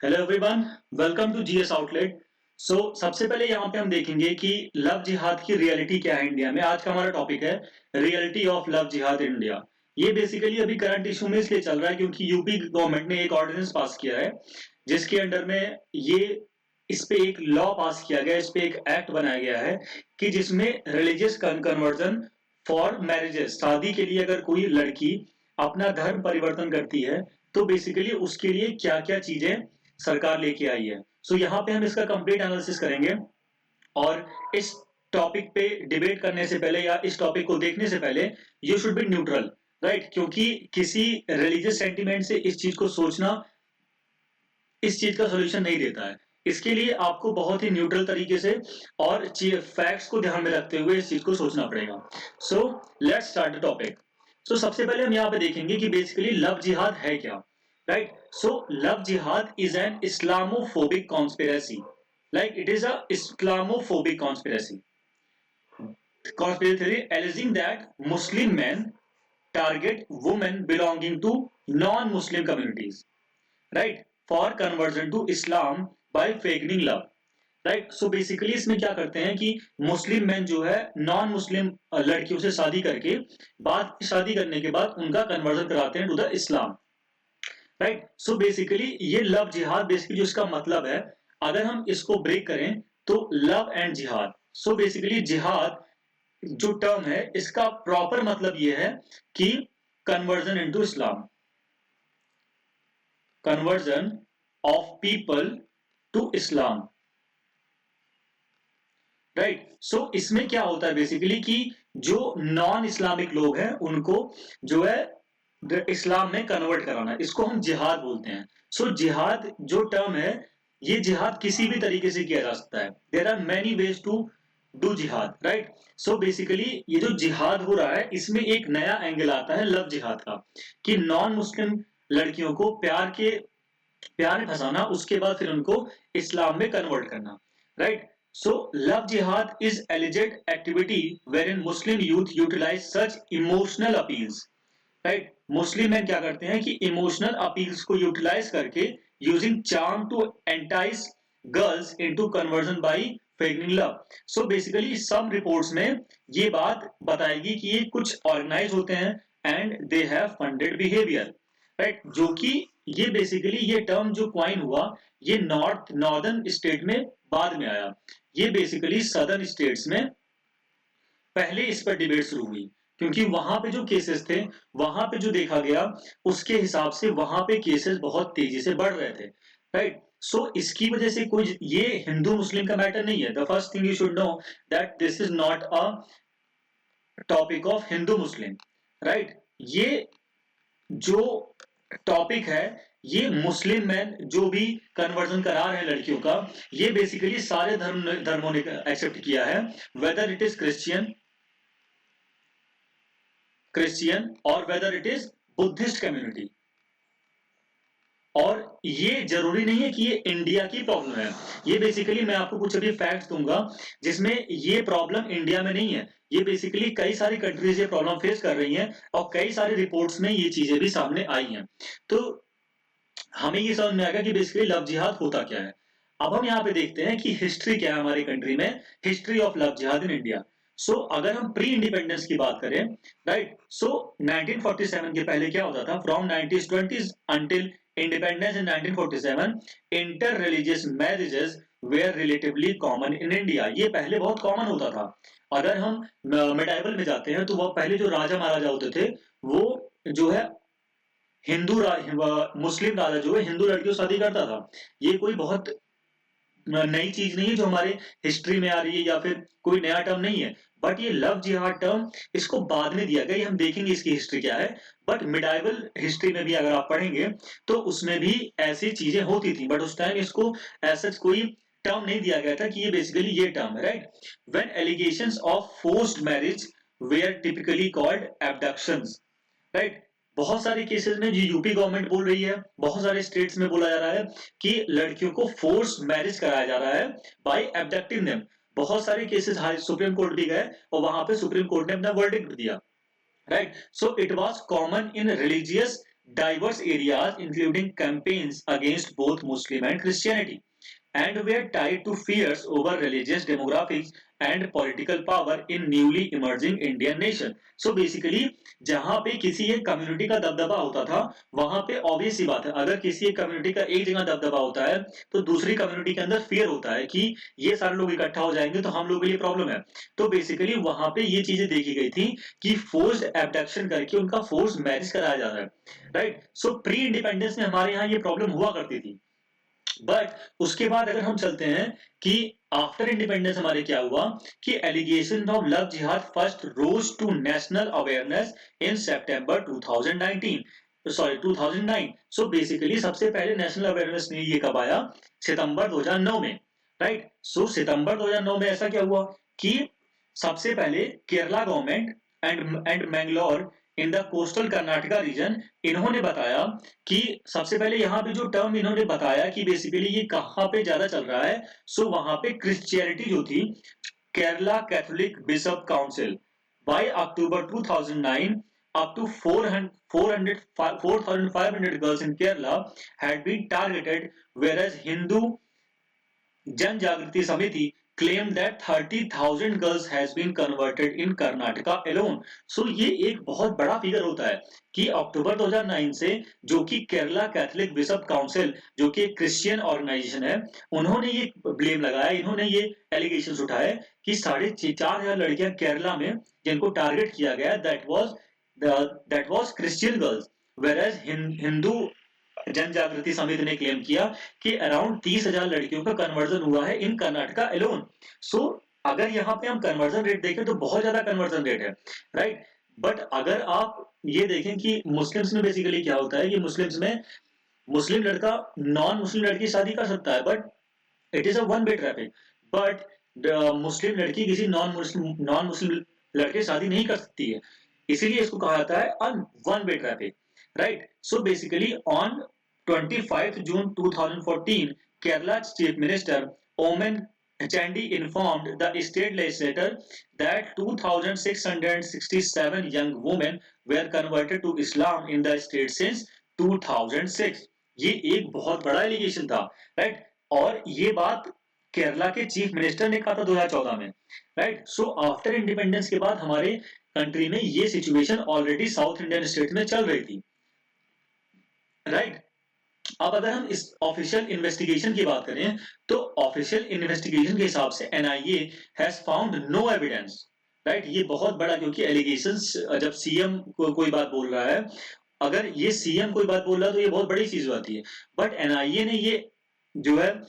Hello everyone, welcome to GS outlet. सबसे पहले यहाँ पे हम देखेंगे कि लव जिहाद की रियलिटी क्या है इंडिया में। आज का हमारा टॉपिक है रियलिटी ऑफ लव जिहाद इन इंडिया। ये बेसिकली अभी करंट इशू में इसलिए चल रहा है क्योंकि यूपी गवर्नमेंट ने एक ऑर्डिनेंस पास किया है जिसके अंडर में ये इस पे एक लॉ पास किया गया, इस पे एक एक्ट बनाया गया है कि जिसमें रिलीजियस कन्वर्जन फॉर मैरिजेस, शादी के लिए अगर कोई लड़की अपना धर्म परिवर्तन करती है तो बेसिकली उसके लिए क्या क्या चीजें सरकार लेके आई है। यहाँ पे हम इसका कंप्लीट एनालिसिस करेंगे और इस टॉपिक पे डिबेट करने से पहले या इस टॉपिक को देखने से पहले you should be neutral, right? क्योंकि किसी रिलीजियस सेंटिमेंट से इस चीज को सोचना इस चीज का सोल्यूशन नहीं देता है। इसके लिए आपको बहुत ही न्यूट्रल तरीके से और फैक्ट्स को ध्यान में रखते हुए इस चीज को सोचना पड़ेगा। So let's start the topic. सबसे पहले हम यहाँ पे देखेंगे कि बेसिकली लव जिहाद है क्या, right? Love jihad is an Islamophobic conspiracy, like it is a Islamophobic conspiracy theory alleging that Muslim men target women belonging to non-Muslim communities, right, for conversion to Islam by feigning love, right? Basically इसमें क्या करते हैं कि Muslim man जो है non Muslim लड़कियों से शादी करके बाद शादी करने के बाद उनका कन्वर्जन कराते हैं to the Islam, right? Basically ये लव जिहाद बेसिकली जो इसका मतलब है, अगर हम इसको ब्रेक करें तो लव एंड जिहाद। बेसिकली जिहाद जो टर्म है इसका प्रॉपर मतलब ये है कि conversion into Islam, conversion of people to Islam, right? इसमें क्या होता है बेसिकली कि जो नॉन इस्लामिक लोग हैं उनको जो है इस्लाम में कन्वर्ट कराना, इसको हम जिहाद बोलते हैं। जिहाद जो टर्म है, ये जिहाद किसी भी तरीके से किया जा सकता है। There are many ways to do jihad, right? Basically ये जो जिहाद हो रहा है इसमें एक नया एंगल आता है लव जिहाद का, कि नॉन मुस्लिम लड़कियों को प्यार में फंसाना, उसके बाद फिर उनको इस्लाम में कन्वर्ट करना, right? Love jihad is alleged activity where in Muslim youth utilize such emotional appeals, right? Muslim man क्या करते हैं कि इमोशनल अपील्स को यूटिलाइज करके using charm to entice girls into conversion by faking love. Basically some reports में ये बात बताएगी कि ये कुछ ऑर्गेनाइज होते हैं and they have funded behaviour, right? जो कि ये बेसिकली ये टर्म जो क्वाइन हुआ ये नॉर्दर्न स्टेट में बाद में आया। ये बेसिकली सदर्न स्टेट्स में पहले इस पर डिबेट शुरू हुई क्योंकि वहां पे जो केसेस थे, वहां पे जो देखा गया उसके हिसाब से वहां पे केसेस बहुत तेजी से बढ़ रहे थे, राइट? इसकी वजह से कोई ये हिंदू मुस्लिम का मैटर नहीं है। The first thing you should know that this is not a topic of Hindu Muslim, right? ये जो टॉपिक है ये मुस्लिम मैन जो भी कन्वर्जन करा रहे हैं लड़कियों का, ये बेसिकली सारे धर्मों ने एक्सेप्ट किया है, वेदर इट इज क्रिश्चियन और weather it is Buddhist community. और ये जरूरी नहीं है कि ये इंडिया की प्रॉब्लम है, ये बेसिकली मैं आपको कुछ अभी फैक्ट्स दूंगा जिसमें ये प्रॉब्लम इंडिया में नहीं है, ये बेसिकली कई सारी कंट्रीज ये प्रॉब्लम फेस कर रही हैं और कई सारी रिपोर्ट्स में ये चीजें भी सामने आई हैं। तो हमें ये समझ में आएगा कि बेसिकली लव जिहाद होता क्या है। अब हम यहाँ पे देखते हैं कि हिस्ट्री क्या है हमारी कंट्री में, हिस्ट्री ऑफ लव जिहाद इन इंडिया। अगर हम प्री इंडिपेंडेंस की बात करें, राइट? 1947 के पहले क्या होता था, from 1920s until independence in 1947 inter religious marriages were relatively common in India. ये पहले बहुत कॉमन होता था। अगर हम मिडाइवल में जाते हैं तो वह पहले जो राजा महाराजा होते थे वो जो है मुस्लिम राजा जो है हिंदू लड़कियों से शादी करता था। ये कोई बहुत नई चीज नहीं है जो हमारे हिस्ट्री में आ रही है या फिर कोई नया टर्म नहीं है, बट ये लव जिहाद टर्म इसको बाद में दिया गया, ये हम देखेंगे इसकी हिस्ट्री क्या है। बट मिडाइवल हिस्ट्री में भी अगर आप पढ़ेंगे तो उसमें भी ऐसी चीजें होती थी, बट उस टाइम इसको ऐसा कोई टर्म नहीं दिया गया था कि ये बेसिकली ये टर्म है, right? When allegations of forced marriage were typically called abductions, right? बहुत सारे केसेस में जो यूपी गवर्नमेंट बोल रही है, बहुत सारे स्टेट्स में बोला जा रहा है कि लड़कियों को फोर्स मैरिज कराया जा रहा है बाय एब्डक्टिंग देम। बहुत सारे केसेस हाई सुप्रीम कोर्ट भी गए और वहां पे सुप्रीम कोर्ट ने अपना वर्डिक्ट दिया, right? It was common in religious diverse areas including campaigns against both Muslim and Christianity, and were tied to fears over religious demographics and political power in newly emerging Indian nation. So basically जहां पे किसी एक community का दबदबा होता था, वहां पे ऑब्वियस सी बात है, अगर किसी एक कम्युनिटी का एक जगह दबदबा होता है तो दूसरी कम्युनिटी के अंदर फियर होता है कि ये सारे लोग इकट्ठा हो जाएंगे तो हम लोगों के लिए प्रॉब्लम है। तो बेसिकली वहां पे ये चीजें देखी गई थी कि फोर्स्ड एब्डक्शन करके उनका फोर्स मैरिज कराया जा रहा है, राइट। सो प्री इंडिपेंडेंस में हमारे यहाँ ये प्रॉब्लम हुआ करती थी। बट उसके बाद अगर हम चलते हैं कि आफ्टर इंडिपेंडेंस हमारे क्या हुआ कि allegation of love jihad first rose to national awareness in सितंबर 2019, सॉरी 2009। सो बेसिकली सबसे पहले नेशनल अवेयरनेस में ये कब आया, सितंबर 2009 में, राइट। सो सितंबर 2009 में ऐसा क्या हुआ कि सबसे पहले Kerala government and Mangalore in the coastal Karnataka region, इन्होंने बताया कि सबसे पहले यहाँ पे जो टर्म इन्होंने बताया कि बेसिकली ये कहाँ पे ज्यादा चल रहा है, सो वहां पे क्रिश्चियनिटी जो थी, Kerala Catholic bishop council by October 2009 up to 4,500 girls in Kerala had been targeted, whereas Hindu Jan Jagriti Samiti claimed that 30,000 girls has been converted in Karnataka alone. So ये एक बहुत बड़ा फिगर होता है कि अक्टूबर 2009 से जो कि केरला कैथोलिक बिशप काउंसिल जो कि एक क्रिश्चियन ऑर्गेनाइजेशन है, उन्होंने ये ब्लेम लगाया, इन्होंने ये एलिगेशंस उठाए कि 4,500 लड़कियां केरला में जिनको टारगेट किया गया that was Christian girls, whereas Hindu जन जागृति समिति ने क्लेम किया कि अराउंड 30,000 लड़कियों का कन्वर्जन हुआ है इन कर्नाटका एलोन। सो अगर यहाँ पे हम कन्वर्जन रेट देखें तो बहुत ज्यादा कन्वर्जन रेट है, राइट। बट अगर आप ये देखें कि मुस्लिम्स में बेसिकली क्या होता है कि मुस्लिम्स में मुस्लिम लड़का नॉन मुस्लिम लड़की शादी कर सकता है, but it is a one way traffic. But Muslim लड़की किसी नॉन मुस्लिम लड़के शादी नहीं कर सकती है, इसीलिए इसको कहा जाता है one way traffic, right. So basically on 25 June 2014, Kerala's Chief Minister Omen Chandi informed the state legislature that 2,667 young women were converted to Islam in the state since 2006। ये एक बहुत बड़ा एलिगेशन था, राइट। और ये बात केरला के चीफ मिनिस्टर ने कहा था 2014 में, राइट। सो आफ्टर इंडिपेंडेंस के बाद हमारे कंट्री में ये situation already south Indian state में चल रही थी, राइट। अब अगर हम इस ऑफिशियल इन्वेस्टिगेशन की बात करें तो ऑफिशियल इन्वेस्टिगेशन के हिसाब से NIA has found no evidence, right. ये बहुत बड़ा, क्योंकि एलिगेशंस जब सीएम कोई बात बोल रहा है, अगर ये सीएम कोई बात बोल रहा है तो ये बहुत बड़ी चीज होती है। बट एनआईए ने ये जो है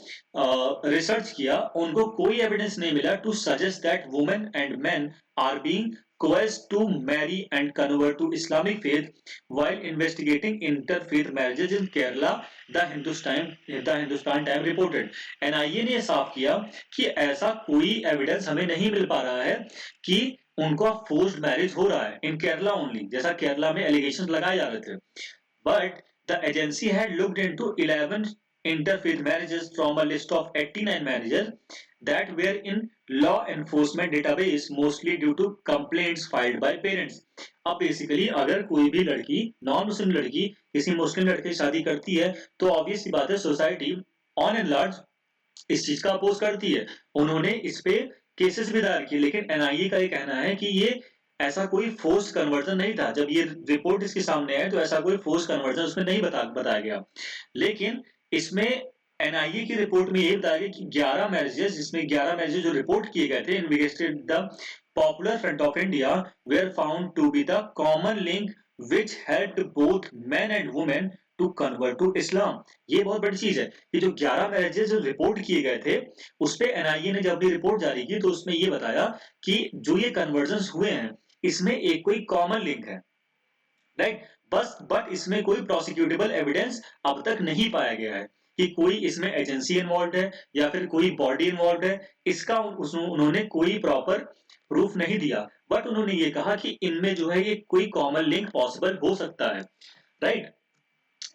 रिसर्च किया, उनको कोई एविडेंस नहीं मिला to suggest that women and men are being coerced to marry and convert to Islamic faith while investigating interfaith marriages in Kerala, the Hindustan Time reported। NIA ने साफ किया कि ऐसा कोई एविडेंस हमें नहीं मिल पा रहा है कि उनको फोर्स्ड मैरिज हो रहा है इन केरला ओनली, जैसा केरला में एलिगेशन लगाए जा रहे थे। But the agency had looked into 11 interfaith marriages from a list of 89 marriages that were in law enforcement database, mostly due to complaints filed by parents। अब बेसिकली अगर कोई भी लड़की नॉन मुस्लिम लड़की किसी मुस्लिम लड़के से शादी करती है तो ऑब्वियस सी बात है सोसाइटी ऑन एंड लार्ज इस चीज का अपोज करती है। उन्होंने इस पे केसेस भी दायर किए, लेकिन एनआईए का ये कहना है कि ये ऐसा कोई फोर्स कन्वर्जन नहीं था। जब ये रिपोर्ट इसके सामने है तो ऐसा कोई फोर्स कन्वर्जन उसमें नहीं बताया गया। लेकिन इसमें एनआईए की रिपोर्ट में ये बताया गया कि 11 मैरिजेस, जिसमें 11 मैरिजेस जो रिपोर्ट किए गए थे investigated the popular front of India were found to be the common link which helped both men and women to convert to Islam. ये बहुत बड़ी चीज है कि जो 11 मैरिजेस जो रिपोर्ट किए गए थे उस पे एनआईए ने जब भी रिपोर्ट जारी की तो उसमें ये बताया कि जो ये कन्वर्जन हुए हैं इसमें एक कोई कॉमन लिंक है, राइट। बस बट इसमें कोई प्रोसिक्यूटेबल एविडेंस अब तक नहीं पाया गया है कि कोई इसमें एजेंसी इन्वॉल्व है या फिर कोई बॉडी इन्वॉल्व है, इसका उन्होंने कोई प्रॉपर प्रूफ नहीं दिया। बट उन्होंने ये कहा कि इनमें जो है ये कोई कॉमन लिंक पॉसिबल हो सकता है, राइट।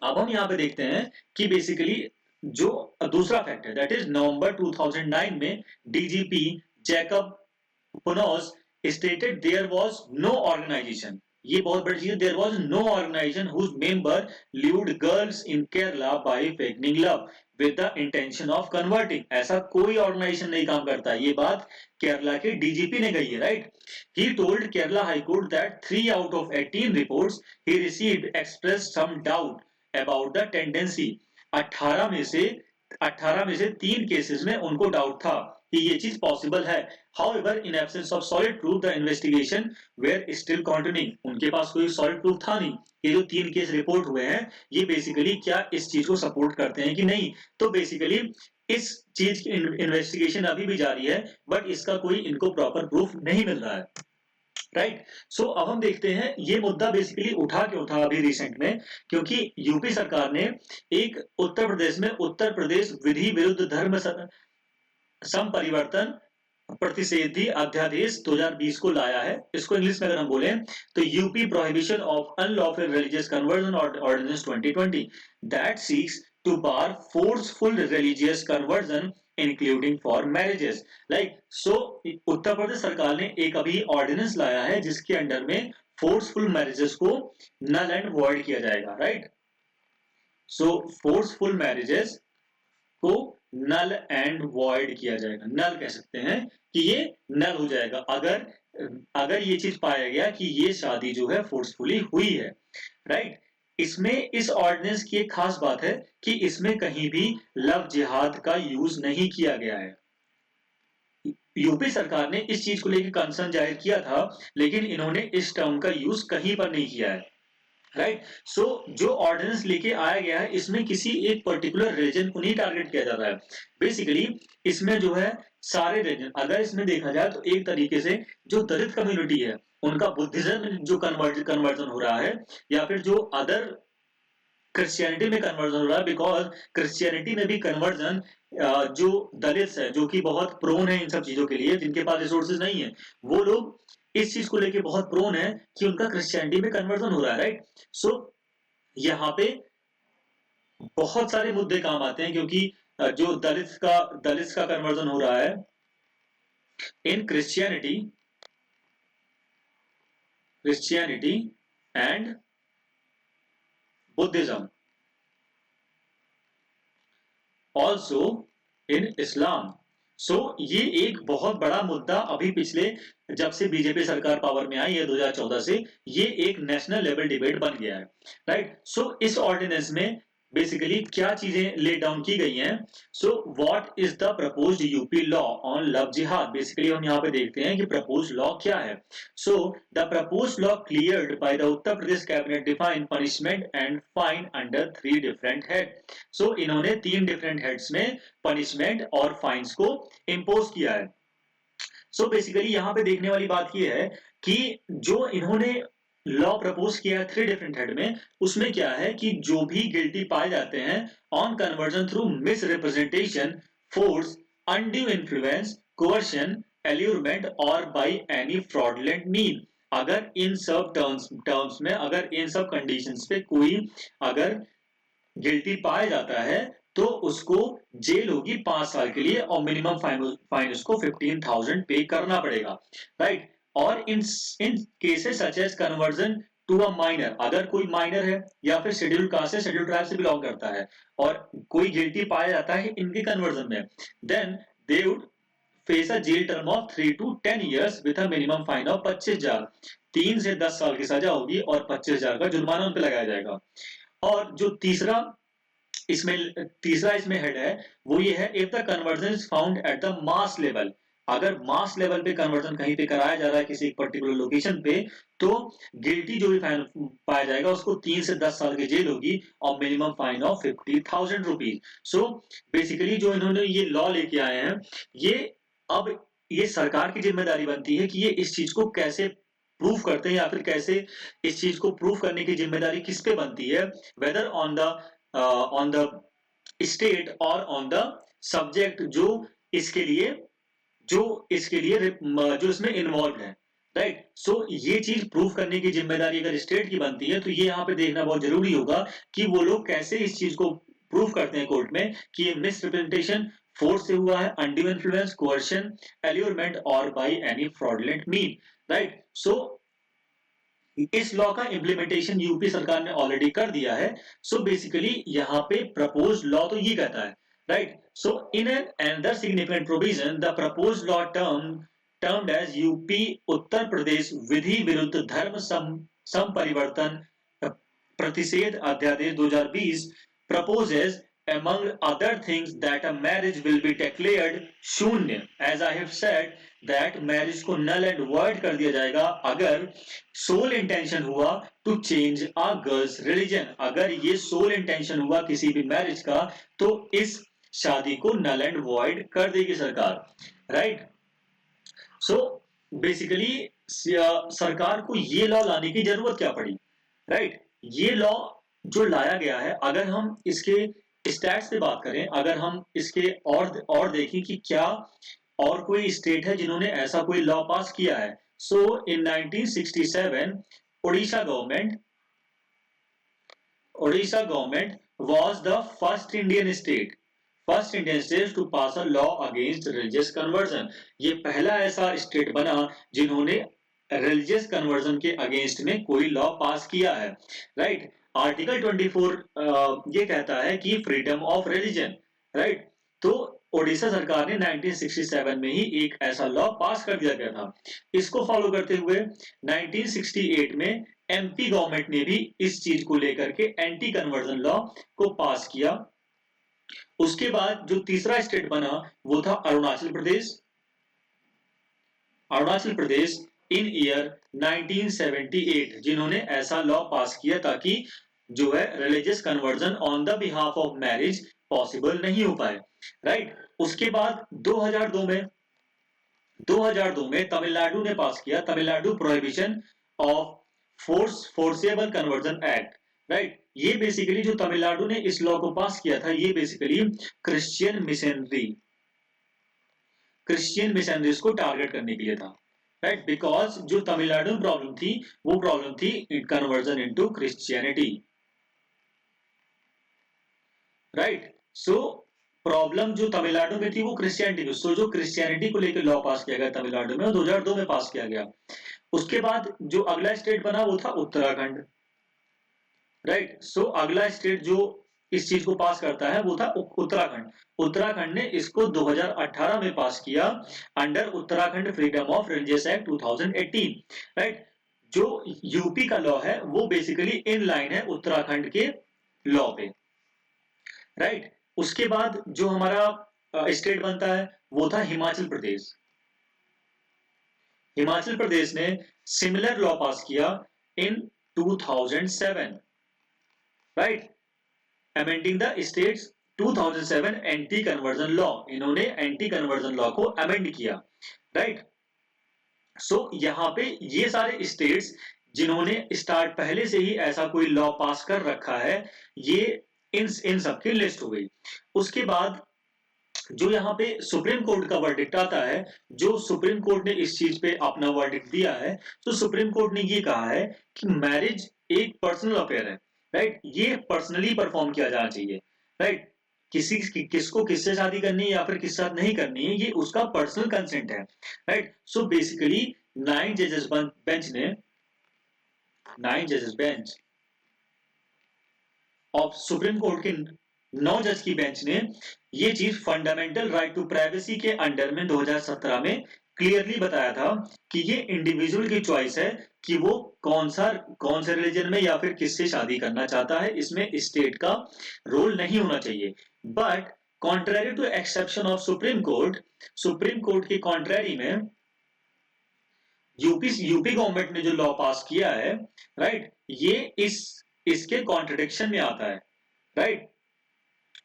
अब हम यहाँ पे देखते हैं कि बेसिकली जो दूसरा फैक्ट है दैट इज नवंबर 2009 में DGP Jacob Punnoose stated there was no organization ये बहुत बड़ी चीज है। There was no organization whose member lured girls in Kerala by faking love with the intention of converting. ऐसा कोई ऑर्गेनाइजेशन नहीं काम करता। ये बात केरला के डीजीपी ने कही है, right. He told Kerala High Court that 3 out of 18 reports he received express some doubt about the tendency. 18 में से 18 में से 3 केसेस में उनको डाउट था कि ये चीज पॉसिबल है। However, in absence of solid proof, the investigation were still continuing. उनके पास कोई solid proof था नहीं। ये जो 3 केस रिपोर्ट हुए हैं, ये बेसिकली क्या इस चीज को सपोर्ट करते हैं कि नहीं? तो बेसिकली इस चीज की इन्वेस्टिगेशन अभी भी जारी है, बट इसका कोई इनको प्रॉपर प्रूफ नहीं मिल रहा है, राइट। सो अब हम देखते हैं ये मुद्दा बेसिकली उठा क्यों था अभी रिसेंट में, क्योंकि यूपी सरकार ने एक उत्तर प्रदेश में उत्तर प्रदेश विधि विरुद्ध धर्म सम परिवर्तन प्रतिषेधी अध्यादेश 2020 को लाया है। इसको इंग्लिश में अगर हम बोले तो UP prohibition of unlawful religious conversion ordinance 2020 that seeks to bar forceful religious conversion including for marriages. Like so Uttar Pradesh सरकार ने एक अभी ऑर्डिनेंस लाया है जिसके अंडर में फोर्सफुल मैरिजेस को नल एंड वॉइड किया जाएगा, राइट। सो फोर्सफुल मैरिजेस को नल एंड वॉइड किया जाएगा। नल कह सकते हैं कि ये नल हो जाएगा अगर अगर ये चीज पाया गया कि ये शादी जो है फोर्सफुली हुई है, राइट। इसमें इस ऑर्डिनेंस की एक खास बात है कि इसमें कहीं भी लव जिहाद का यूज नहीं किया गया है। यूपी सरकार ने इस चीज को लेकर कंसर्न जाहिर किया था, लेकिन इन्होंने इस टर्म का यूज कहीं पर नहीं किया है, राइट। सो जो ऑर्डिनेंस लेके आया गया है इसमें किसी एक पर्टिकुलर रीजन को नहीं टारगेट किया जा रहा है। बेसिकली इसमें जो है सारे रीजन, अगर इसमें देखा जाए तो एक तरीके से जो दलित कम्युनिटी है उनका बुद्धिज्म जो कन्वर्जन हो रहा है, या फिर जो अदर क्रिश्चियनिटी में कन्वर्जन हो रहा है, बिकॉज क्रिश्चियनिटी में भी कन्वर्जन जो दलित है जो कि बहुत प्रोन है इन सब चीजों के लिए, जिनके पास रिसोर्सेज नहीं है, वो लोग इस चीज को लेके बहुत प्रोन है कि उनका क्रिश्चियनिटी में कन्वर्जन हो रहा है, राइट। सो यहाँ पे बहुत सारे मुद्दे काम आते हैं, क्योंकि जो दलित का कन्वर्जन हो रहा है in Christianity and Buddhism, also in Islam. So ये एक बहुत बड़ा मुद्दा अभी पिछले जब से बीजेपी सरकार पावर में आई है 2014 से, ये एक नेशनल लेवल डिबेट बन गया है, राइट। सो इस ऑर्डिनेंस में बेसिकली क्या चीजें ले डाउन की गई हैं। So what is the proposed UP law on love jihad. Basically हम यहाँ पे देखते हैं कि प्रपोज्ड लॉ क्या है। So the proposed law cleared by the Uttar Pradesh cabinet define punishment and fine under 3 different head. So इन्होंने 3 डिफरेंट हेड्स में पनिशमेंट और फाइन्स को इंपोज किया है। सो बेसिकली यहाँ पे देखने वाली बात यह है कि जो इन्होंने लॉ प्रपोज किया है 3 डिफरेंट हेड में, उसमें क्या है कि जो भी गिल्टी पाए जाते हैं on conversion through misrepresentation, force, undue influence, coercion, allurement और बाय एनी फ्रॉडलेंट मीन, अगर इन सब टर्म्स में अगर इन सब कंडीशंस पे कोई अगर गिल्टी पाया जाता है तो उसको जेल होगी 5 साल के लिए और मिनिमम फाइन उसको 15,000 पे करना पड़ेगा, राइट। और in cases such as conversion to a minor, अगर कोई माइनर है या फिर शेड्यूल कास्ट से शेड्यूल ट्राइब से बिलोंग करता है और कोई गिल्टी पाया जाता है इनके कन्वर्जन में, then they would face a jail term of 3 to 10 years with a minimum fine of 25,000। 3 से 10 साल की सजा होगी और 25,000 का जुर्माना उन पर लगाया जाएगा। और जो तीसरा इसमें हेड है वो ये है, if the conversion is found at the mass level, अगर मास लेवल पे कन्वर्जन कहीं पे कराया जा रहा है किसी पर्टिकुलर लोकेशन पे, तो गिल्टी जो भी फाइन पाया जाएगा उसको 3 से 10 साल की जेल होगी और minimum fine of 50,000 rupees. So basically जो इन्होंने ये लॉ लेके आए हैं, ये अब ये सरकार की जिम्मेदारी बनती है कि ये इस चीज को कैसे प्रूफ करते हैं, या फिर कैसे इस चीज को प्रूफ करने की जिम्मेदारी किस पे बनती है, वेदर ऑन द स्टेट और ऑन द सब्जेक्ट जो इसमें इन्वॉल्व है, राइट। सो ये चीज प्रूफ करने की जिम्मेदारी अगर स्टेट की बनती है तो ये यहाँ पे देखना बहुत जरूरी होगा कि वो लोग कैसे इस चीज को प्रूफ करते हैं कोर्ट में कि ये मिसरिप्रेजेंटेशन फोर्स से हुआ है, अनड्यू इन्फ्लुएंस, कोerशन, एल्यूरमेंट और by any fraudulent mean, right. So इस लॉ का इम्प्लीमेंटेशन यूपी सरकार ने ऑलरेडी कर दिया है। सो बेसिकली यहाँ पे प्रपोज लॉ तो ये कहता है, right. So in an another significant provision the propose law termed as UP Uttar Pradesh विधि विरुद्ध धर्म सम परिवर्तन प्रतिषेध अध्यादेश 2020 proposes among other things that a marriage will be declared शून्य, as I have said that marriage को null and void कर दिया जाएगा अगर sole intention हुआ to change a girl's religion। अगर ये sole intention हुआ किसी भी marriage का तो इस शादी को null and void कर देगी सरकार, right। सो बेसिकली सरकार को ये लॉ लाने की जरूरत क्या पड़ी, राइट। ये लॉ जो लाया गया है, अगर हम इसके स्टैट्स पे बात करें, अगर हम इसके और देखें कि क्या और कोई स्टेट है जिन्होंने ऐसा कोई लॉ पास किया है। सो इन 1967 Odisha government was the first Indian state to pass a law against religious conversion। ये पहला ऐसा स्टेट बना जिन्होंने रिलीजियस कन्वर्जन के अगेंस्ट में कोई लॉ पास किया है, राइट। आर्टिकल 24 ये कहता है कि फ्रीडम ऑफ रिलीजन, राइट। तो ओडिशा सरकार ने 1967 में ही एक ऐसा लॉ पास कर दिया गया था। इसको फॉलो करते हुए 1968 में एमपी गवर्नमेंट ने भी इस चीज को लेकर के एंटी कन्वर्जन लॉ को पास किया। उसके बाद जो तीसरा स्टेट बना वो था अरुणाचल प्रदेश इन ईयर 1978, जिन्होंने ऐसा लॉ पास किया ताकि जो है religious conversion on the behalf of marriage possible नहीं हो पाए, राइट। उसके बाद 2002 में तमिलनाडु ने पास किया Tamil Nadu prohibition of forcible conversion act, right. ये बेसिकली जो तमिलनाडु ने इस लॉ को पास किया था, ये बेसिकली क्रिश्चियन मिशनरीज को टारगेट करने के लिए था, राइट। बिकॉज जो तमिलनाडु में प्रॉब्लम थी वो प्रॉब्लम थी conversion into Christianity, right. So problem जो तमिलनाडु में थी वो क्रिश्चियनिटी की। सो जो क्रिश्चियनिटी को लेकर लॉ पास किया गया तमिलनाडु में 2002 में पास किया गया। उसके बाद जो अगला स्टेट बना वो था उत्तराखंड, राइट। सो अगला स्टेट जो इस चीज को पास करता है वो था उत्तराखंड ने इसको 2018 में पास किया under Uttarakhand freedom of religious act 2018, right. जो यूपी का लॉ है वो बेसिकली इन लाइन है उत्तराखंड के लॉ पे, राइट। उसके बाद जो हमारा स्टेट बनता है वो था हिमाचल प्रदेश ने सिमिलर लॉ पास किया इन 2007, right. Amending the states 2007 anti conversion law, इन्होंने एंटी कन्वर्जन लॉ को अमेंड किया, राइट। सो यहां पे ये सारे स्टेट्स जिन्होंने स्टार्ट पहले से ही ऐसा कोई लॉ पास कर रखा है, ये इन सबकी लिस्ट हो गई। उसके बाद जो यहाँ पे सुप्रीम कोर्ट का वर्डिक्ट आता है, जो सुप्रीम कोर्ट ने इस चीज पे अपना वर्डिक्ट दिया है, तो सुप्रीम कोर्ट ने ये कहा है कि मैरिज एक पर्सनल अफेयर है, राइट। ये पर्सनली परफॉर्म किया जाना चाहिए, राइट। किसको किससे शादी करनी है या फिर किस साथ नहीं करनी है, ये उसका पर्सनल कंसेंट है, राइट। सो बेसिकली 9 जजेस बेंच ऑफ सुप्रीम कोर्ट के 9 जज की बेंच ने ये चीज फंडामेंटल राइट टू प्राइवेसी के अंडर में 2017 में क्लियरली बताया था कि ये इंडिविजुअल की चॉइस है कि वो कौन से रिलीजन में या फिर किससे शादी करना चाहता है, इसमें स्टेट का रोल नहीं होना चाहिए। But contrary to exception of Supreme Court के कॉन्ट्रेरी में यूपी गवर्नमेंट ने जो लॉ पास किया है, राइट, ये इसके कॉन्ट्रडिक्शन में आता है, राइट।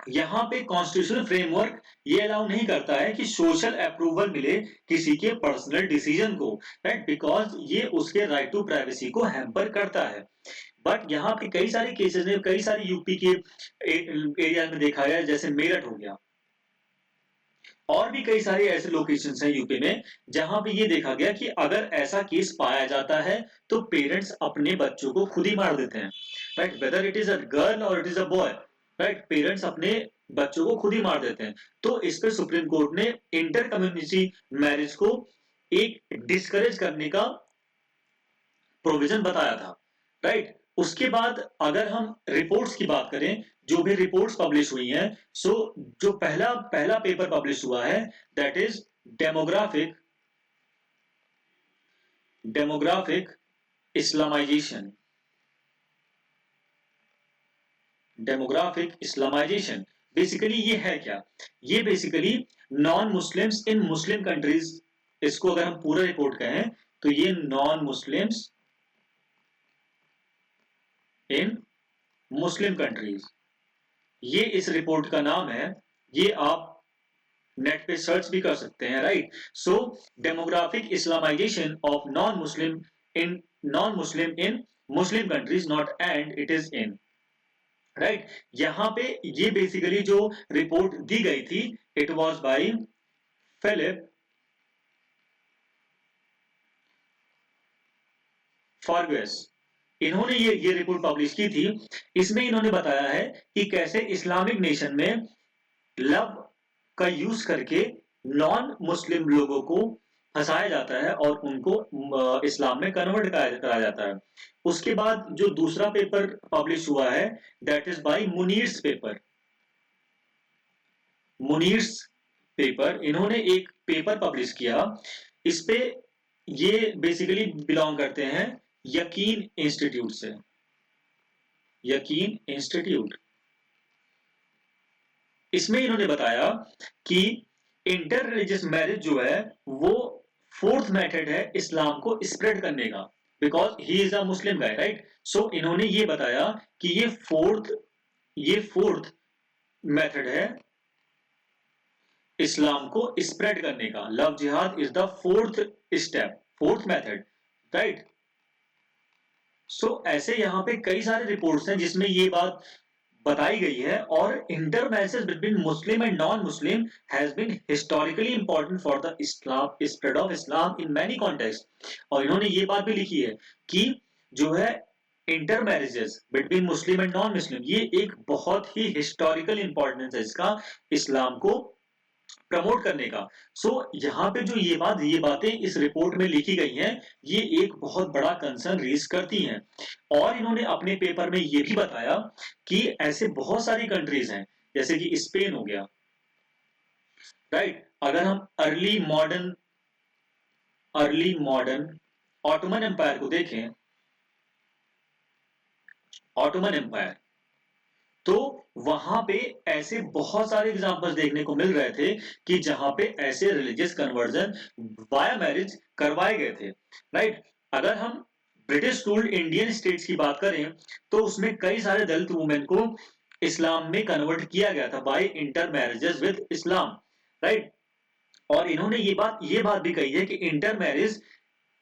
यहां पे कॉन्स्टिट्यूशनल फ्रेमवर्क ये अलाउ नहीं करता है कि सोशल अप्रूवल मिले किसी के पर्सनल डिसीजन को, राइट, बिकॉज ये उसके राइट टू प्राइवेसी को हैम्पर करता है। बट यहाँ पे कई सारे केसेस में कई सारे यूपी के एरिया में देखा गया, जैसे मेरठ हो गया, और भी कई सारे ऐसे लोकेशंस हैं यूपी में जहां पे ये देखा गया कि अगर ऐसा केस पाया जाता है तो पेरेंट्स अपने बच्चों को खुद ही मार देते हैं, right, whether it is a girl और it is a boy, right. Parents अपने बच्चों को खुद ही मार देते हैं। तो इस पे सुप्रीम कोर्ट ने इंटर कम्युनिटी मैरिज को एक डिस्करेज करने का प्रोविजन बताया था, राइट। उसके बाद अगर हम रिपोर्ट्स की बात करें, जो भी रिपोर्ट्स पब्लिश हुई हैं, सो जो पहला पहला पेपर पब्लिश हुआ है, that is demographic demographic Islamisation. Demographic Islamisation basically ये है क्या? ये basically non Muslims in Muslim countries, इसको अगर हम पूरा रिपोर्ट कहें तो ये non Muslims in Muslim countries, ये इस रिपोर्ट का नाम है। ये आप नेट पे सर्च भी कर सकते हैं, right. So demographic Islamisation of non Muslim in Muslim countries, not and it is in, right. यहां पे ये बेसिकली जो रिपोर्ट दी गई थी, इट वॉज बाई फिलिप फॉरगेस। इन्होंने ये रिपोर्ट पब्लिश की थी। इसमें इन्होंने बताया है कि कैसे इस्लामिक नेशन में लव का यूज करके नॉन मुस्लिम लोगों को फंसाया जाता है और उनको इस्लाम में कन्वर्ट कराया जाता है। उसके बाद जो दूसरा पेपर पब्लिश हुआ है, that is by Munir's paper. Munir's paper, इन्होंने एक पेपर पब्लिश किया। इस पे ये बेसिकली बिलोंग करते हैं यकीन इंस्टीट्यूट से। यकीन इंस्टीट्यूट, इसमें इन्होंने बताया कि इंटर रिलीजियस मैरिज जो है वो फोर्थ मेथड है इस्लाम को स्प्रेड करने का, because he is a Muslim guy, right. So इन्होंने ये बताया कि ये फोर्थ मेथड है इस्लाम को स्प्रेड करने का। Love jihad is the fourth step, fourth method, right. So ऐसे यहां पे कई सारे रिपोर्ट्स हैं जिसमें ये बात बताई गई है। और inter marriages between Muslim and non Muslim has been historically important for the Islam spread of Islam in many context. और इन्होंने ये बात भी लिखी है कि जो है inter marriages between Muslim and non मुस्लिम, ये एक बहुत ही हिस्टोरिकल इंपॉर्टेंस है इसका इस्लाम को प्रमोट करने का। सो यहाँ पे जो ये बातें इस रिपोर्ट में लिखी गई हैं, ये एक बहुत बड़ा कंसर्न रेज करती हैं। और इन्होंने अपने पेपर में ये भी बताया कि ऐसे बहुत सारी कंट्रीज हैं, जैसे कि स्पेन हो गया, राइट। अगर हम अर्ली मॉडर्न ऑटोमन एम्पायर को देखें, ऑटोमन एम्पायर, तो वहां पे ऐसे बहुत सारे एग्जांपल्स देखने को मिल रहे थे कि जहां पे ऐसे रिलीजियस कन्वर्जन वाया मैरिज करवाए गए थे, राइट। अगर हम ब्रिटिश रूल्ड इंडियन स्टेट्स की बात करें तो उसमें कई सारे दलित वुमेन को इस्लाम में कन्वर्ट किया गया था by inter marriages with Islam, right. और इन्होंने ये बात भी कही है कि inter marriage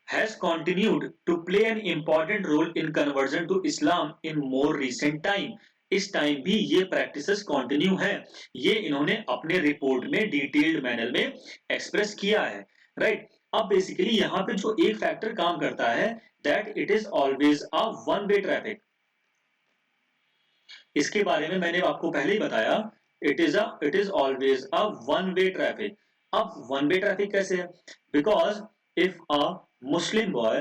has continued to play an important role in conversion to Islam in more recent time। इस टाइम भी ये प्रैक्टिसेस कंटिन्यू है। ये इन्होंने अपने रिपोर्ट में डिटेल्ड मैनर में एक्सप्रेस किया है, राइट। अब बेसिकली यहाँ पे जो एक फैक्टर काम करता है, that it is always a one way traffic. इसके बारे में मैंने आपको पहले ही बताया, it is always a one way traffic. अब वन वे ट्रैफिक कैसे है? Because if a Muslim boy,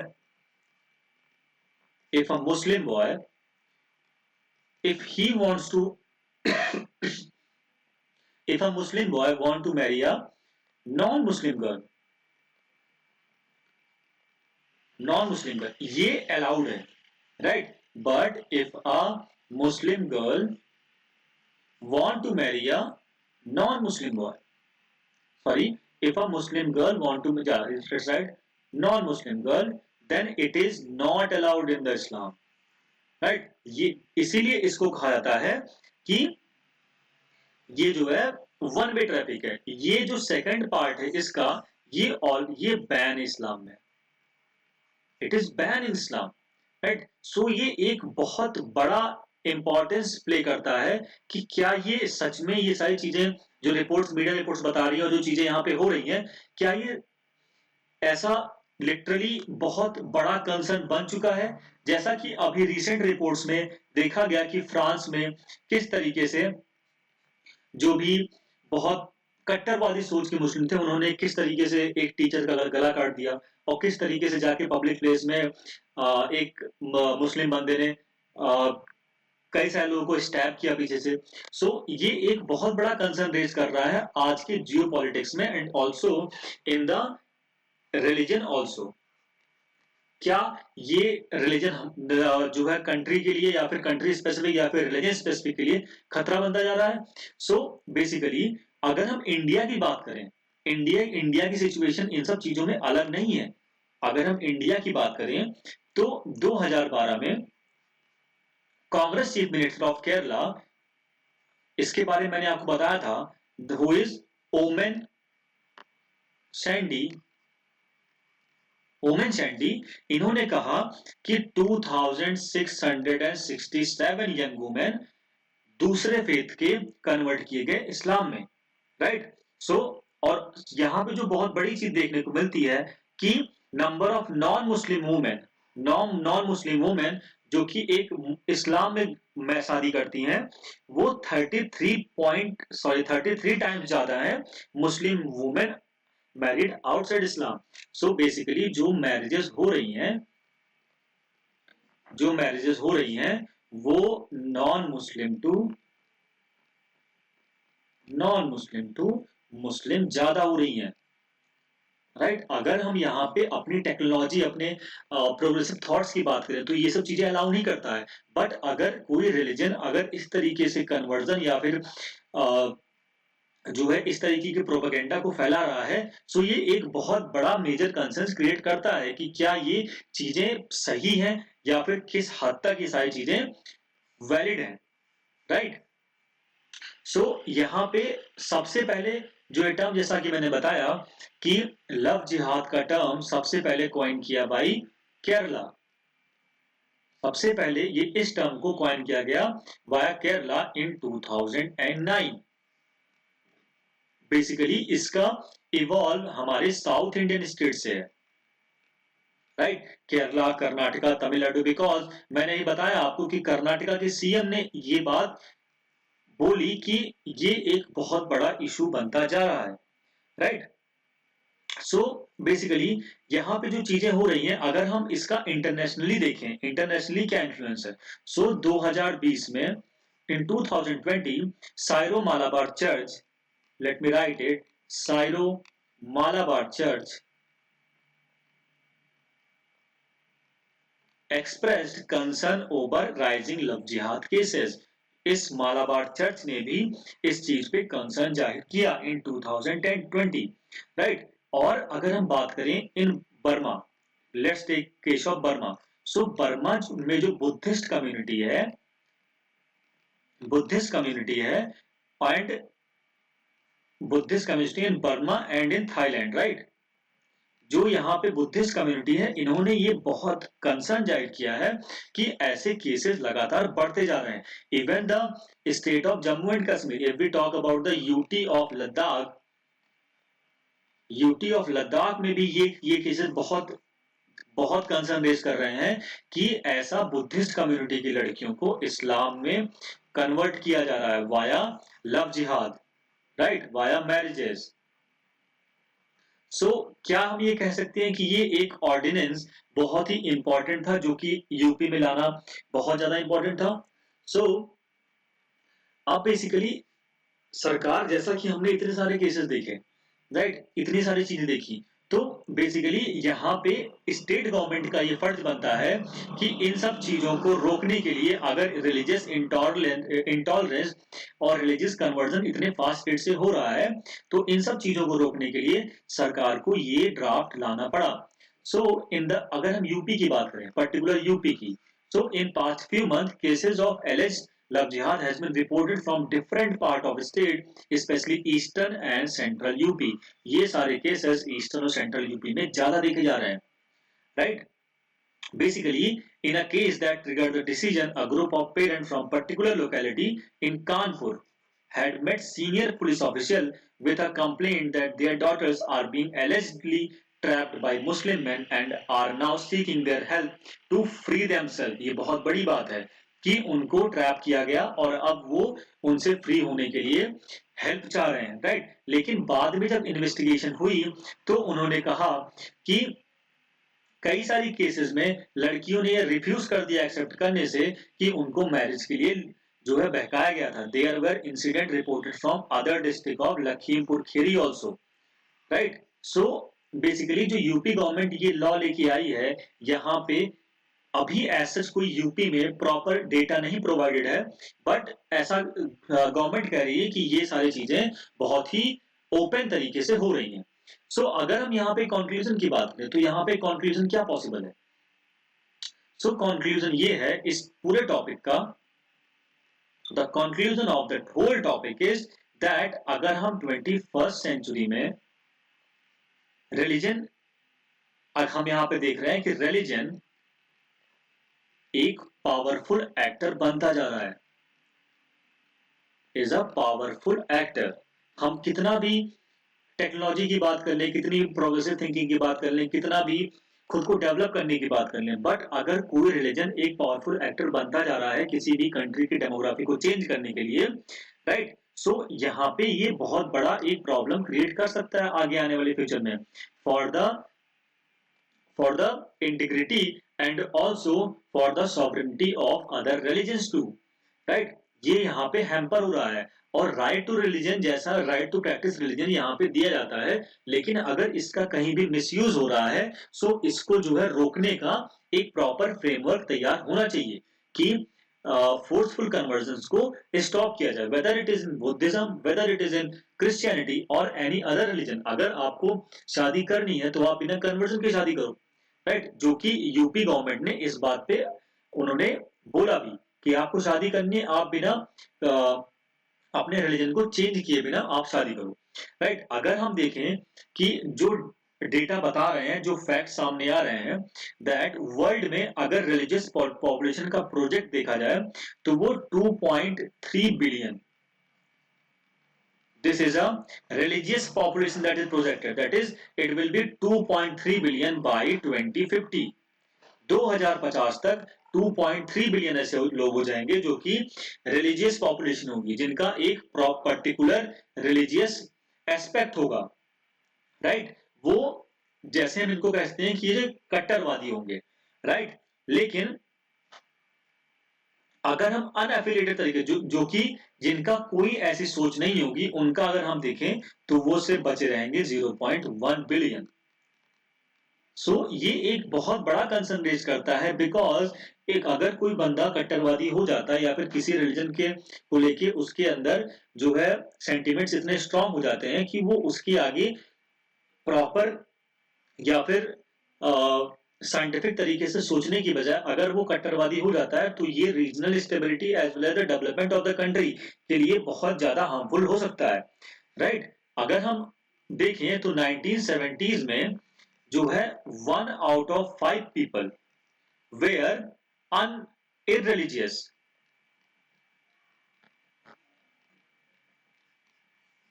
if a Muslim boy, if he wants to, if a Muslim boy want to marry a non-Muslim girl, non-Muslim girl, ये allowed है, right? But if a Muslim girl want to marry a non-Muslim boy, sorry, if a Muslim girl want to, it's right, non-Muslim girl, then it is not allowed in the Islam, right. ये इसीलिए इसको कहा जाता है कि ये जो है वन वे ट्रैफिक है। ये जो सेकंड पार्ट है इसका, ये बैन इस्लाम में, it is ban in Islam, right. So ये एक बहुत बड़ा इंपॉर्टेंस प्ले करता है कि क्या ये सच में ये सारी चीजें जो रिपोर्ट्स, मीडिया रिपोर्ट्स बता रही है और जो चीजें यहाँ पे हो रही हैं, क्या ये ऐसा लिटरली बहुत बड़ा कंसर्न बन चुका है। जैसा कि अभी रिसेंट रिपोर्ट्स में देखा गया कि फ्रांस में किस तरीके से जो भी बहुत कट्टरवादी सोच के मुस्लिम थे, उन्होंने किस तरीके से एक टीचर का गला काट दिया और किस तरीके से जाके पब्लिक प्लेस में एक मुस्लिम बंदे ने कई सारे लोगों को स्टैब किया पीछे से। ये एक बहुत बड़ा कंसर्न रेज कर रहा है आज के जियो पॉलिटिक्स में and also in the religion also. क्या ये रिलीजन जो है कंट्री के लिए या फिर कंट्री स्पेसिफिक या फिर रिलीजन स्पेसिफिक के लिए खतरा बनता जा रहा है? बेसिकली अगर हम इंडिया की बात करें, इंडिया की सिचुएशन इन सब चीजों में अलग नहीं है। अगर हम इंडिया की बात करें तो 2012 में Congress chief minister of Kerala, इसके बारे में मैंने आपको बताया था, हु इज ओमेन सैंडी। ओमेन सैंडी, इन्होंने कहा कि 2667 यंग वुमेन दूसरे फेथ के कन्वर्ट किए गए इस्लाम में, राइट। और यहां पे जो बहुत बड़ी चीज देखने को मिलती है कि number of non Muslim women जो कि एक इस्लाम में शादी करती हैं, वो 33 टाइम्स ज्यादा है मुस्लिम वुमेन मैरिड आउटसाइड इस्लाम। बेसिकली जो मैरिजेस हो रही हैं वो नॉन मुस्लिम टू मुस्लिम ज्यादा हो रही हैं, राइट। अगर हम यहाँ पे अपनी टेक्नोलॉजी, अपने प्रोग्रेसिव थॉट्स की बात करें तो ये सब चीजें अलाउ नहीं करता है। बट अगर कोई रिलीजन अगर इस तरीके से कन्वर्जन या फिर जो है इस तरीके के प्रोपेगेंडा को फैला रहा है, ये एक बहुत बड़ा मेजर कंसर्न क्रिएट करता है कि क्या ये चीजें सही हैं या फिर किस हद तक ये सारी चीजें वैलिड हैं, राइट। यहाँ पे सबसे पहले जो ये टर्म, जैसा कि मैंने बताया कि लव जिहाद का टर्म सबसे पहले कॉइन किया बाई केरला। सबसे पहले ये इस टर्म को कॉइन किया गया वाया केरला इन 2009। बेसिकली इसका इवॉल्व हमारे साउथ इंडियन स्टेट से है, राइट। केरला, कर्नाटका, तमिलनाडु, बिकॉज मैंने ये बताया आपको कि कर्नाटका के सीएम ने ये बात बोली कि ये एक बहुत बड़ा इशू बनता जा रहा है, राइट। बेसिकली यहां पे जो चीजें हो रही हैं, अगर हम इसका इंटरनेशनली देखें, इंटरनेशनली क्या इन्फ्लुएंस है। 2020 में in 2020 Syro Malabar church, let me write it, Syro Malabar Church expressed concern over rising love jihad cases। इस मालाबार चर्च ने भी इस चीज पे कंसर्न जाहिर किया इन 2020, राइट। और अगर हम बात करें in Burma, let's take case of Burma. Burma में जो बुद्धिस्ट कम्युनिटी है and Buddhist community in Burma and in Thailand, right. जो यहाँ पे बुद्धिस्ट कम्युनिटी है, इन्होंने ये बहुत कंसर्न जाहिर किया है कि ऐसे केसेस लगातार बढ़ते जा रहे हैं। Even the state of Jammu and Kashmir, if we talk about the UT of Ladakh में भी ये केसेस बहुत बहुत कंसर्न रेज कर रहे हैं कि ऐसा बुद्धिस्ट कम्युनिटी की लड़कियों को इस्लाम में कन्वर्ट किया जा रहा है वाया लव जिहाद, राइट, वाया मैरिजेस। क्या हम ये कह सकते हैं कि ये एक ऑर्डिनेंस बहुत ही इंपॉर्टेंट था जो कि यूपी में लाना बहुत ज्यादा इंपॉर्टेंट था। अब बेसिकली सरकार, जैसा कि हमने इतने सारे केसेस देखे, राइट, इतनी सारी चीजें देखी, तो बेसिकली यहाँ पे स्टेट गवर्नमेंट का ये फर्ज बनता है कि इन सब चीजों को रोकने के लिए, अगर रिलीजियस इंटॉलरेंस और रिलीजियस कन्वर्जन इतने फास्ट स्पीड से हो रहा है, तो इन सब चीजों को रोकने के लिए सरकार को ये ड्राफ्ट लाना पड़ा। अगर हम यूपी की बात करें, पर्टिकुलर यूपी की, in past few months cases of alleged love jihad has been reported from different part of the state, especially eastern and central UP। ये सारे cases eastern और central UP में ज्यादा देखे जा रहे हैं, right। Basically, in a case that triggered the decision, a group of parents from particular locality in Kanpur had met senior police official with a complaint that their daughters are being allegedly trapped by Muslim men and are now seeking their help to free themselves। ये बहुत बड़ी बात है कि उनको trap किया गया और अब वो उनसे फ्री होने के लिए हेल्प चाह रहे हैं, राइट। लेकिन बाद में जब इन्वेस्टिगेशन हुई तो उन्होंने कहा कि कई सारी केसेस में लड़कियों ने ये रिफ्यूज कर दिया एक्सेप्ट करने से कि उनको मैरिज के लिए जो है बहकाया गया था। There were incident reported from other district of Lakhimpur Kheri also, right. So basically जो यूपी गवर्नमेंट ये लॉ लेके आई है, यहाँ पे अभी ऐसा कोई यूपी में प्रॉपर डेटा नहीं प्रोवाइडेड है, बट ऐसा गवर्नमेंट कह रही है कि ये सारी चीजें बहुत ही ओपन तरीके से हो रही हैं। सो अगर हम यहाँ पे कंक्लूजन की बात करें तो यहाँ पे कंक्लूजन क्या पॉसिबल है? सो कंक्लूजन ये है इस पूरे टॉपिक का, the conclusion of the whole topic is that अगर हम 21st सेंचुरी में रिलीजन, हम यहाँ पे देख रहे हैं कि रिलीजन एक पावरफुल एक्टर बनता जा रहा है, इज अ पावरफुल एक्टर। हम कितना भी टेक्नोलॉजी की बात कर लें, कितनी प्रोग्रेसिव थिंकिंग की बात कर लें, कितना भी खुद को डेवलप करने की बात कर लें, बट अगर कोई रिलीजन एक पावरफुल एक्टर बनता जा रहा है किसी भी कंट्री की डेमोग्राफी को चेंज करने के लिए, राइट, सो यहाँ पे ये बहुत बड़ा एक प्रॉब्लम क्रिएट कर सकता है आगे आने वाले फ्यूचर में for the integrity and also for the sovereignty of other religions too, right। ये यहाँ पे हैम्पर हो रहा है और राइट टू रिलीजन जैसा राइट टू प्रैक्टिस रिलीजन यहाँ पे दिया जाता है, लेकिन अगर इसका कहीं भी मिसयूज हो रहा है सो इसको जो है रोकने का एक प्रॉपर फ्रेमवर्क तैयार होना चाहिए कि फोर्सफुल कन्वर्जन को स्टॉप किया जाए, weather it is in Buddhism, weather it is in Christianity और एनी अदर रिलीजन। अगर आपको शादी करनी है तो आप बिना कन्वर्जन के शादी करो, राइट। जो कि यूपी गवर्नमेंट ने इस बात पे उन्होंने बोला भी कि आपको शादी करनी है, आप बिना अपने रिलीजन को चेंज किए बिना आप शादी करो, राइट। अगर हम देखें कि जो डेटा बता रहे हैं, जो फैक्ट सामने आ रहे हैं, दैट वर्ल्ड में अगर रिलीजियस पॉपुलेशन का प्रोजेक्ट देखा जाए तो वो 2.3 billion, this is a religious population that is projected, that is it will be 2.3 billion by 2050। 2050 तक 2.3 बिलियन ऐसे लोग हो जाएंगे जो कि रिलीजियस पॉपुलेशन होगी, जिनका एक पर्टिकुलर रिलीजियस एस्पेक्ट होगा, राइट। वो जैसे हम इनको कहते हैं कि ये कट्टरवादी होंगे, राइट। लेकिन अगर हम अनएफिलिएटेड तरीके जो कि जिनका कोई ऐसी सोच नहीं होगी, उनका अगर हम देखें तो वो सिर्फ बचे रहेंगे 0.1 बिलियन। सो ये एक बहुत बड़ा कंसर्न रेज करता है, बिकॉज एक अगर कोई बंदा कट्टरवादी हो जाता है या फिर किसी रिलीजन के को लेके उसके अंदर जो है सेंटिमेंट्स इतने स्ट्रांग हो जाते हैं कि वो उसके आगे प्रॉपर या फिर साइंटिफिक तरीके से सोचने की बजाय अगर वो कट्टरवादी हो जाता है तो ये regional stability as well as the development of the country के लिए बहुत ज्यादा हार्मफुल हो सकता है, राइट। अगर हम देखें तो 1970s में जो है 1 आउट ऑफ 5 पीपल वेयर अन इररिलीजियस,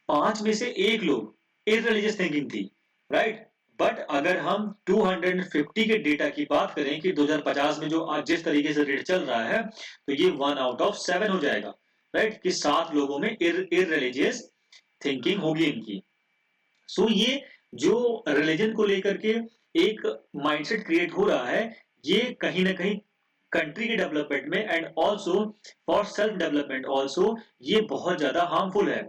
5 में से 1 लोग इररिलीजियस थिंकिंग थी, राइट। बट अगर हम 250 के डेटा की बात करें कि 2050 में जो आज जिस तरीके से रेट चल रहा है तो ये 1 आउट ऑफ 7 हो जाएगा, राइट, कि 7 लोगों में इररिलीजियस थिंकिंग होगी इनकी। सो ये जो रिलीजन को लेकर के एक माइंडसेट क्रिएट हो रहा है, ये कहीं ना कहीं कंट्री के डेवलपमेंट में and also for self development also ये बहुत ज्यादा हार्मफुल है,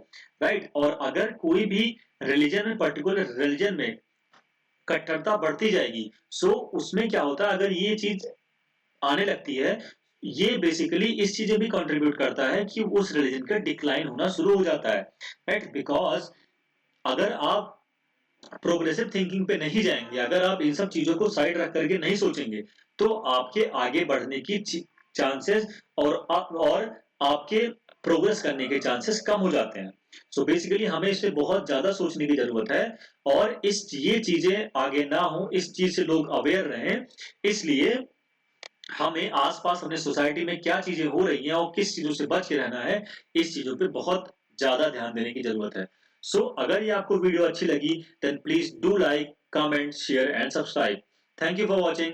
राइट। और अगर कोई भी रिलीजन में, पर्टिकुलर रिलीजन में कट्टरता बढ़ती जाएगी, सो उसमें क्या होता है अगर ये चीज आने लगती है, ये बेसिकली इस चीजें भी कंट्रीब्यूट करता है कि उस रिलीजन का डिक्लाइन होना शुरू हो जाता है, राइट। बिकॉज अगर आप प्रोग्रेसिव थिंकिंग पे नहीं जाएंगे, अगर आप इन सब चीजों को साइड रख करके नहीं सोचेंगे तो आपके आगे बढ़ने की चांसेस और आपके प्रोग्रेस करने के चांसेस कम हो जाते हैं। सो बेसिकली हमें इस पे बहुत ज्यादा सोचने की जरूरत है और ये चीजें आगे ना हो, इस चीज से लोग अवेयर रहें। इसलिए हमें आसपास अपने सोसाइटी में क्या चीजें हो रही हैं और किस चीजों से बच के रहना है, इस चीजों पे बहुत ज्यादा ध्यान देने की जरूरत है। सो अगर ये आपको वीडियो अच्छी लगी then please do like, comment, share and subscribe. Thank you for watching.